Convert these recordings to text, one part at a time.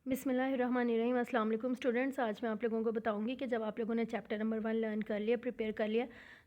बिस्मिल्लाहिर्रहमानिर्रहीम। अस्सलाम वालेकुम स्टूडेंट्स। आज मैं आप लोगों को बताऊंगी कि जब आप लोगों ने चैप्टर नंबर 1 लर्न कर लिया, प्रिपेयर कर लिया,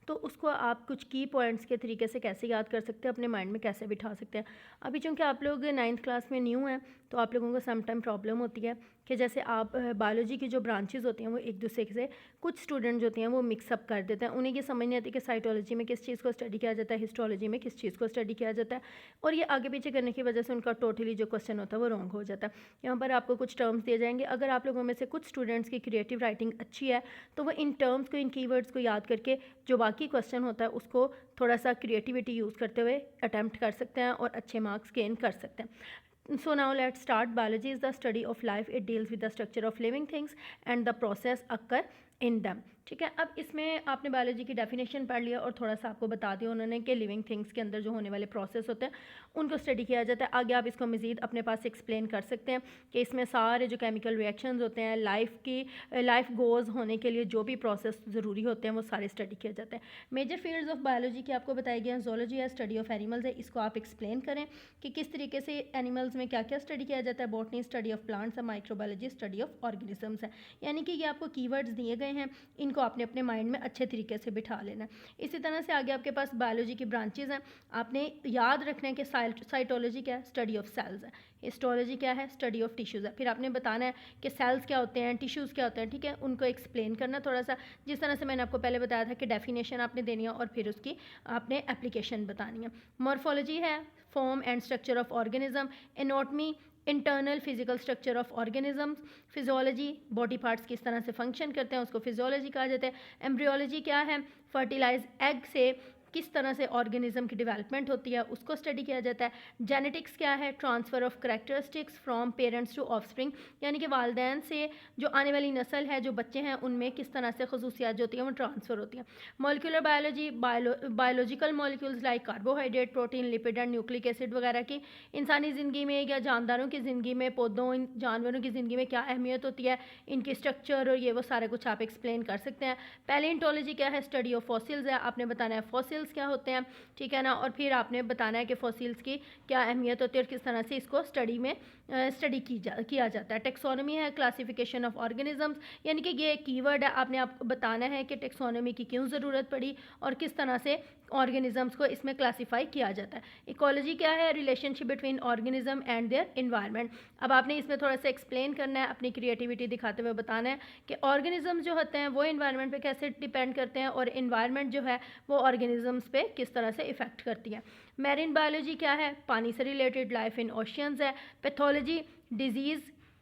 तो उसको आप कुछ की पॉइंट्स के तरीके से कैसे याद कर सकते हैं, अपने माइंड में कैसे बिठा सकते हैं। अभी चूँकि आप लोग 9th क्लास में न्यू हैं, तो आप लोगों को सम टाइम प्रॉब्लम होती है कि जैसे आप बायोलॉजी की जो ब्रांचेज़ होती हैं वो एक दूसरे से कुछ स्टूडेंट जो होते हैं वो मिक्सअप कर देते हैं। उन्हें ये समझ नहीं आती कि साइटोलॉजी में किस चीज़ को स्टडी किया जाता है, हिस्टोलॉजी में किस चीज़ को स्टडी किया जाता है, और ये आगे पीछे करने की वजह से उनका टोटली जो क्वेश्चन होता है वो रॉन्ग हो जाता है। यहाँ पर आपको कुछ टर्म्स दिए जाएंगे। अगर आप लोगों में से कुछ स्टूडेंट्स की क्रिएटिव राइटिंग अच्छी है तो वो इन टर्म्स को, इन कीवर्ड्स को याद करके जो बाकी क्वेश्चन होता है उसको थोड़ा सा क्रिएटिविटी यूज़ करते हुए अटैम्प्ट कर सकते हैं और अच्छे मार्क्स गेन कर सकते हैं। So now let's start. Biology is the study of life. It deals with the structure of living things and the process occur in them. ठीक है, अब इसमें आपने बायोलॉजी की डेफिनेशन पढ़ लिया और थोड़ा सा आपको बता दिया उन्होंने कि लिविंग थिंग्स के अंदर जो होने वाले प्रोसेस होते हैं उनको स्टडी किया जाता है। आगे आप इसको मज़ीद अपने पास एक्सप्लेन कर सकते हैं कि इसमें सारे जो केमिकल रिएक्शंस होते हैं, लाइफ गोज़ होने के लिए जो भी प्रोसेस ज़रूरी होते हैं वो सारे स्टडी किए जाते हैं। मेजर फील्ड्स ऑफ बायोलॉजी की आपको बताई गई हैं। जोलॉजी है, स्टडी ऑफ एनिमल्स है। इसको आप एक्सप्लेन करें कि किस तरीके से एनिमल्स में क्या क्या स्टडी किया जाता है। बॉटनी, स्टडी ऑफ प्लांट्स है। माइक्रोबायोलॉजी, स्टडी ऑफ ऑर्गेनिजम्स है। यानी कि ये आपको कीवर्ड्स दिए गए हैं, इनको आपने अपने माइंड में अच्छे तरीके से बिठा लेना है। इसी तरह से आगे आपके पास बायोलॉजी की ब्रांचेज़ हैं। आपने याद रखना है कि साइटोलॉजी क्या है, स्टडी ऑफ सेल्स है। हिस्टोलॉजी क्या है, स्टडी ऑफ टिश्यूज़ है। फिर आपने बताना है कि सेल्स क्या होते हैं, टिश्यूज़ क्या होते हैं। ठीक है, उनको एक्सप्लेन करना थोड़ा सा, जिस तरह से मैंने आपको पहले बताया था कि डेफिनेशन आपने देनी है और फिर उसकी आपने एप्लीकेशन बतानी है। मॉर्फोलॉजी है, form and structure of organism. Anatomy, internal physical structure of organisms. Physiology, body parts किस तरह से फंक्शन करते हैं उसको फिजियोलॉजी कहा जाता है। एम्ब्रियोलॉजी क्या है, फर्टिलाइज एग से किस तरह से ऑर्गेनिज्म की डेवलपमेंट होती है उसको स्टडी किया जाता है। जेनेटिक्स क्या है, transfer of characteristics from parents to offspring, यानी कि वालदैन से जो आने वाली नस्ल है, जो बच्चे हैं, उनमें किस तरह से खसूसियात जो होती हैं वो ट्रांसफ़र होती हैं। Molecular biology, biological molecules like carbohydrate, protein, lipid and nucleic acid वगैरह की इंसानी ज़िंदगी में या जानदारों की ज़िंदगी में, पौधों, जानवरों की ज़िंदगी में क्या अहमियत होती है, इनकी स्ट्रक्चर और ये वो सारा कुछ आप एक्सप्लेन कर सकते हैं। पैलेंटोलॉजी क्या है, स्टडी ऑफ फॉसिल्स है। आपने बताना है फॉसिल्स क्या होते हैं, ठीक है ना, और फिर आपने बताना है कि फॉसिल्स की क्या अहमियत होती है और किस तरह से इसको स्टडी किया जाता है। टेक्सोनॉमी है, क्लासिफिकेशन ऑफ ऑर्गेनिजम्स, यानी कि ये कीवर्ड है, आपने आपको बताना है कि टेक्सोनॉमी की क्यों ज़रूरत पड़ी और किस तरह से ऑर्गेनिजम्स को इसमें क्लासीफाई किया जाता है। इकोलॉजी क्या है, relationship between organism and their environment. अब आपने इसमें थोड़ा सा एक्सप्लेन करना है, अपनी क्रिएटिविटी दिखाते हुए बताना है कि ऑर्गेनिज्म जो होते हैं वो इन्वायरमेंट पे कैसे डिपेंड करते हैं और इन्वायरमेंट जो है वो ऑर्गेनिजम्स पे किस तरह से इफ़ेक्ट करती है। मैरीन बायोलॉजी क्या है, पानी से रिलेटेड, लाइफ इन ओशियंस है। Pathology, disease,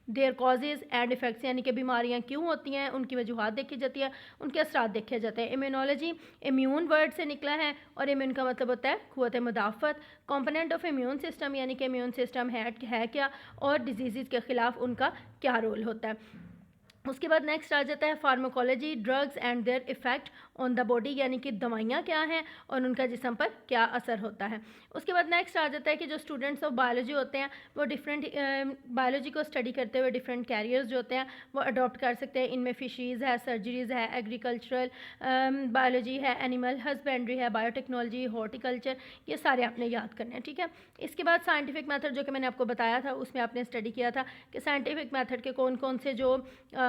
their causes and effects, यानी कि बीमारियां क्यों होती हैं, उनकी वजूहत देखी जाती है, उनके असरात देखे जाते हैं। इम्यूनोलॉजी, इम्यून वर्ड से निकला है और इम्यून का मतलब होता है क़ुव्वत मुदाफ़त। कंपोनेंट ऑफ इम्यून सिस्टम, यानी कि इम्यून सिस्टम है क्या और डिजीज़ के ख़िलाफ़ उनका क्या रोल होता है। उसके बाद नेक्स्ट आ जाता है pharmacology, drugs and their effect on the body, यानी कि दवाइयाँ क्या हैं और उनका जिस्म पर क्या असर होता है। उसके बाद नेक्स्ट आ जाता है कि जो स्टूडेंट्स ऑफ बायोलॉजी होते हैं वो डिफरेंट बायोलॉजी को स्टडी करते हुए डिफरेंट कैरियर्स जो होते हैं वो अडॉप्ट कर सकते हैं। इनमें फिशरीज़ है, सर्जरीज़ है, एग्रीकल्चरल बायोलॉजी है, एनिमल हस्बेंड्री है, बायोटेक्नोलॉजी, हॉर्टिकल्चर, ये सारे आपने याद करने हैं। ठीक है, इसके बाद साइंटिफिक मेथड जो कि मैंने आपको बताया था उसमें आपने स्टडी किया था कि साइंटिफिक मेथड के कौन कौन से जो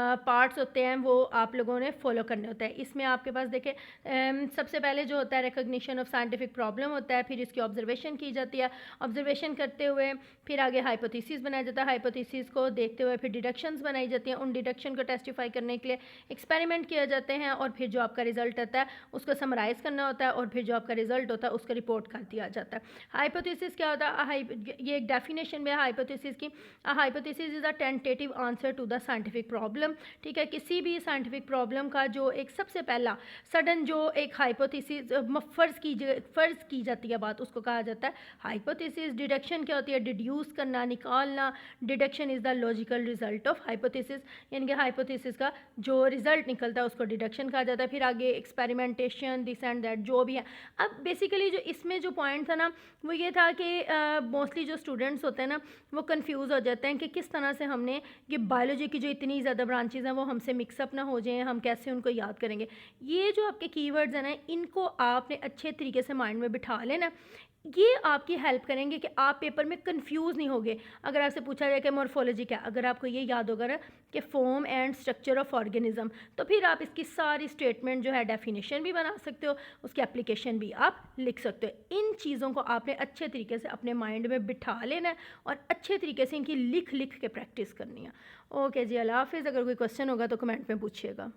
पार्ट्स होते हैं वो आप लोगों ने फॉलो करने होते हैं। इसमें आपके पास देखें सबसे पहले जो होता है रिकग्निशन ऑफ साइंटिफिक प्रॉब्लम होता है, फिर इसकी ऑब्जर्वेशन की जाती है, ऑब्जर्वेशन करते हुए फिर आगे हाइपोथेसिस बनाया जाता है, हाइपोथेसिस को देखते हुए फिर डिडक्शंस बनाई जाती हैं, उन डिडक्शन को टेस्टिफाई करने के लिए एक्सपेरिमेंट किए जाते हैं और फिर जो आपका रिजल्ट आता है उसको समराइज़ करना होता है और फिर जो आपका रिजल्ट होता है उसको रिपोर्ट कर दिया जाता है। हाइपोथेसिस क्या होता है, ये एक डेफिनेशन में है हाइपोथेसिस की। Hypothesis is a tentative answer to the scientific problem. ठीक है, किसी भी साइंटिफिक प्रॉब्लम का जो एक सबसे पहला सडन जो एक हाइपोथेसिस फ़र्ज़ की जाती है बात, उसको कहा जाता है हाइपोथेसिस। डिडक्शन क्या होती है, डिड्यूस करना, निकालना। Deduction is the logical result of hypothesis, यानी कि हाइपोथेसिस का जो रिजल्ट निकलता है उसको डिडक्शन कहा जाता है। फिर आगे एक्सपेरिमेंटेशन, दिस एंड दैट जो भी है। अब बेसिकली जो इसमें जो पॉइंट था ना वो ये था कि मोस्टली जो स्टूडेंट्स होते हैं ना वो कन्फ्यूज़ हो जाते हैं कि किस तरह से हमने ये बायोलॉजी की जो इतनी ज़्यादा ब्रांचेज़ हैं वो हमसे मिक्सअप ना हो जाएं, हम कैसे उनको याद करेंगे। ये जो आपके कीवर्ड्स हैं ना इनको आपने अच्छे तरीके से माइंड में बिठा लेना। ये आपकी हेल्प करेंगे कि आप पेपर में कंफ्यूज नहीं होगे। अगर आपसे पूछा जाए कि मॉर्फोलॉजी क्या, अगर आपको ये याद होगा ना कि form and structure of organism, तो फिर आप इसकी सारी स्टेटमेंट जो है डेफिनेशन भी बना सकते हो, उसकी एप्लीकेशन भी आप लिख सकते हो। इन चीज़ों को आपने अच्छे तरीके से अपने माइंड में बिठा लेना है और अच्छे तरीके से इनकी लिख लिख के प्रैक्टिस करनी है। ओके जी, अल्लाह हाफिज़। अगर कोई क्वेश्चन होगा तो कमेंट में पूछिएगा।